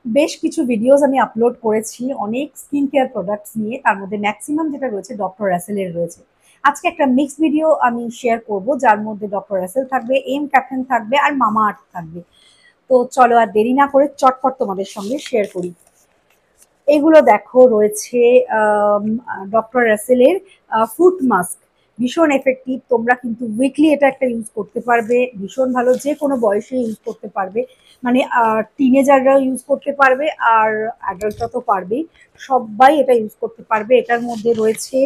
বেশ কিছু ভিডিওস আমি আপলোড করেছি অনেক স্কিন কেয়ার প্রোডাক্টস নিয়ে, তার মধ্যে ম্যাক্সিমাম যেটা রয়েছে ডক্টর রাসেলের রয়েছে। আজকে একটা মিক্স ভিডিও আমি শেয়ার করব, যার মধ্যে ডক্টর রাসেল থাকবে, এম ক্যাপ্টেন থাকবে, আর মামা আর্থ থাকবে। তো চলো আর দেরি না করে চটপট তোমাদের সঙ্গে শেয়ার করি। এগুলো দেখো রয়েছে ডক্টর রাসেলের ফুট মাস্ক। ভীষণ এফেক্টিভ, তোমরা কিন্তু উইকলি এটা একটা ইউজ করতে পারবে, ভীষণ ভালো, যে কোনো বয়সে ইউজ করতে পারবে। মানে টিনেজাররাও ইউজ করতে পারবে, আর অ্যাডাল্টরা তো পারবেই, সবাই এটা ইউজ করতে পারবে। এটার মধ্যে রয়েছে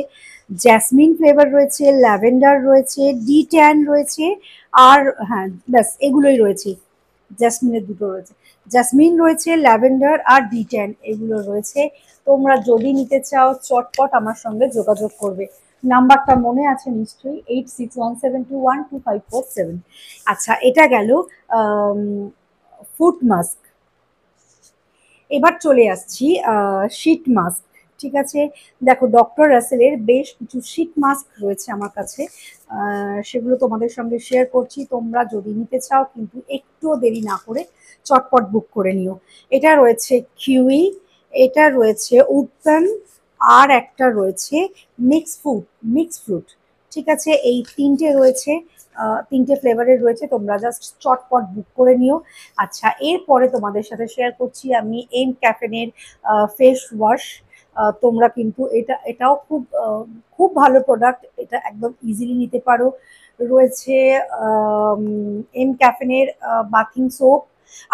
জ্যাসমিন ফ্লেভার, রয়েছে ল্যাভেন্ডার, রয়েছে ডি ট্যান রয়েছে, আর হ্যাঁ ব্যাস এগুলোই রয়েছে। জ্যাসমিনের দুটো রয়েছে, জাসমিন রয়েছে, ল্যাভেন্ডার আর ডি10 এগুলো রয়েছে। তোমরা যদি নিতে চাও চটপট আমার সঙ্গে যোগাযোগ করবে। নাম্বারটা মনে আছে নিশ্চয়ই, 8617212547। আচ্ছা, এটা গেল ফুট মাস্ক। এবার চলে আসছি শীট মাস্ক। ঠিক আছে, দেখো ডক্টর রাসেলের বেশ কিছু শীট মাস্ক রয়েছে আমার কাছে, সেগুলো তোমাদের সঙ্গে শেয়ার করছি। তোমরা যদি নিতে চাও কিন্তু একটুও দেরি না করে চটপট বুক করে নিও। এটা রয়েছে কিউই, এটা রয়েছে উত্তান, আর একটা রয়েছে মিক্স ফ্রুট। ঠিক আছে, এই তিনটে রয়েছে, তিনটে ফ্লেভারের রয়েছে, তোমরা জাস্ট চটপট বুক করে নিও। আচ্ছা, এরপরে তোমাদের সাথে শেয়ার করছি আমি এম ক্যাফেনের ফেস ওয়াশ। তোমরা কিন্তু এটাও খুব ভালো প্রোডাক্ট, এটা একদম ইজিলি নিতে পারো। রয়েছে এম ক্যাফেনের বাথিং সোপ।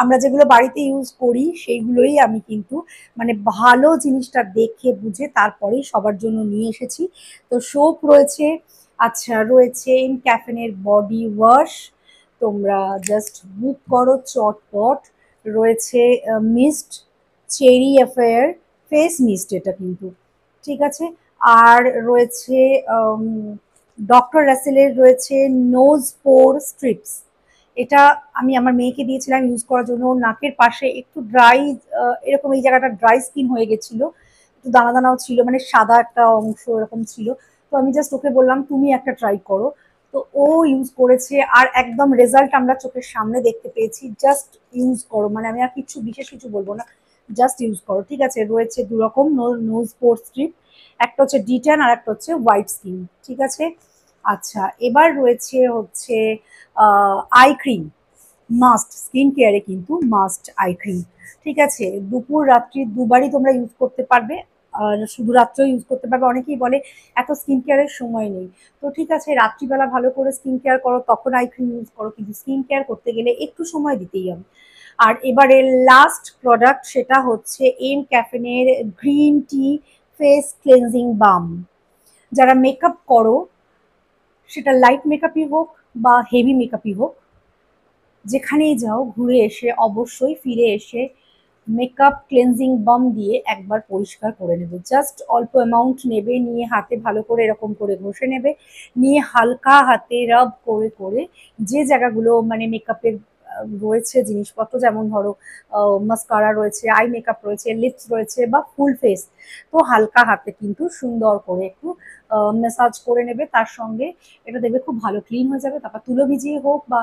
আমরা যেগুলো বাড়িতে ইউজ করি সেইগুলোই আমি কিন্তু মানে ভালো জিনিসটা দেখে বুঝে তারপরেই সবার জন্য নিয়ে এসেছি। তো সোপ রয়েছে, আচ্ছা রয়েছে এম ক্যাফেনের বডি ওয়াশ, তোমরা জাস্ট বুক করো চটপট। রয়েছে mist, cherry affair face mist এটা কিন্তু। ঠিক আছে, আর রয়েছে ডক্টর রাসেলের রয়েছে নোজ পোর স্ট্রিপস। এটা আমি আমার মেয়েকে দিয়েছিলাম ইউজ করার জন্য, ওর নাকের পাশে একটু ড্রাই, এরকম এই জায়গাটা ড্রাই স্কিন হয়ে গেছিল, একটু দানা দানাও ছিল, মানে সাদা একটা অংশ এরকম ছিল। তো আমি জাস্ট ওকে বললাম তুমি একটা ট্রাই করো। তো ও ইউজ করেছে, আর একদম রেজাল্ট আমরা চোখের সামনে দেখতে পেয়েছি। জাস্ট ইউজ করো, মানে আমি আর কিছু বিশেষ কিছু বলবো না, জাস্ট ইউজ করো। ঠিক আছে, রয়েছে দু রকম নোজ পোর স্ট্রিপ, একটা হচ্ছে ডিট্যান আর একটা হচ্ছে হোয়াইট স্কিন। ঠিক আছে, আচ্ছা এবার রয়েছে হচ্ছে আই ক্রিম। মাস্ট, স্কিন কেয়ারে কিন্তু মাস্ট আই ক্রিম। ঠিক আছে, দুপুর রাত্রি দুবারই তোমরা ইউজ করতে পারবে, আর শুধু রাত্রেও ইউজ করতে পারবে। অনেকেই বলে এত স্কিন কেয়ারের সময় নেই, তো ঠিক আছে রাত্রিবেলা ভালো করে স্কিন কেয়ার করো, তখন আই ক্রিম ইউজ করো, কিন্তু স্কিন কেয়ার করতে গেলে একটু সময় দিতেই হবে। আর এবারে লাস্ট প্রোডাক্ট, সেটা হচ্ছে এম ক্যাফেনের green tea face cleansing balm. যারা মেকআপ করো, সেটা লাইট মেকআপই হোক বা হেভি মেকআপই হোক, যেখানেই যাও ঘুরে এসে অবশ্যই ফিরে এসে মেকআপ ক্লেনজিং বাম দিয়ে একবার পরিষ্কার করে নেবে। জাস্ট অল্প অ্যামাউন্ট নেবে, নিয়ে হাতে ভালো করে এরকম করে ঘষে নেবে, নিয়ে হালকা হাতে রাব করে করে যে জায়গাগুলো মানে মেকআপের রয়েছে জিনিসপত্র, যেমন ধরো মাস্কারা রয়েছে, আই মেকআপ রয়েছে, লিপস রয়েছে, বা ফুল ফেস, তো হালকা হাতে কিন্তু সুন্দর করে একটু ম্যাসাজ করে নেবে। তার সঙ্গে এটা দেখবে খুব ভালো ক্লিন হয়ে যাবে। তারপর তুলো ভিজিয়ে হোক বা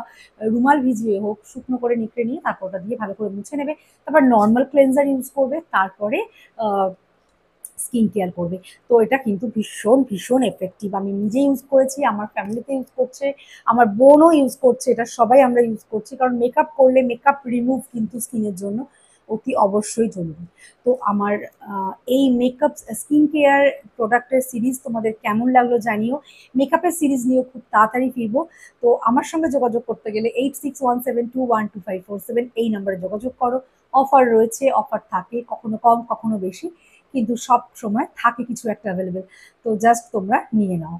রুমাল ভিজিয়ে হোক, শুকনো করে নিকড়ে নিয়ে তারপর ওটা দিয়ে ভালো করে মুছে নেবে। তারপর নর্মাল ক্লেনজার ইউজ করবে, তারপরে স্কিন কেয়ার করবে। তো এটা কিন্তু ভীষণ ভীষণ এফেক্টিভ, আমি নিজে ইউজ করেছি, আমার ফ্যামিলিতে ইউজ করছে, আমার বোনও ইউজ করছে, এটা সবাই আমরা ইউজ করছি, কারণ মেকআপ করলে মেকআপ রিমুভ কিন্তু স্কিনের জন্য অতি অবশ্যই জরুরি। তো আমার এই মেকআপ স্কিন কেয়ার প্রোডাক্টের সিরিজ তোমাদের কেমন লাগলো জানিও। মেকআপের সিরিজ নিয়েও খুব তাড়াতাড়ি ফিরবো। তো আমার সঙ্গে যোগাযোগ করতে গেলে 8617212547 এই নাম্বারে যোগাযোগ করো। অফার রয়েছে, অফার থাকে, কখনো কম কখনো বেশি, কিন্তু সব সময় থাকে কিছু একটা অ্যাভেলেবেল। তো জাস্ট তোমরা নিয়ে নাও।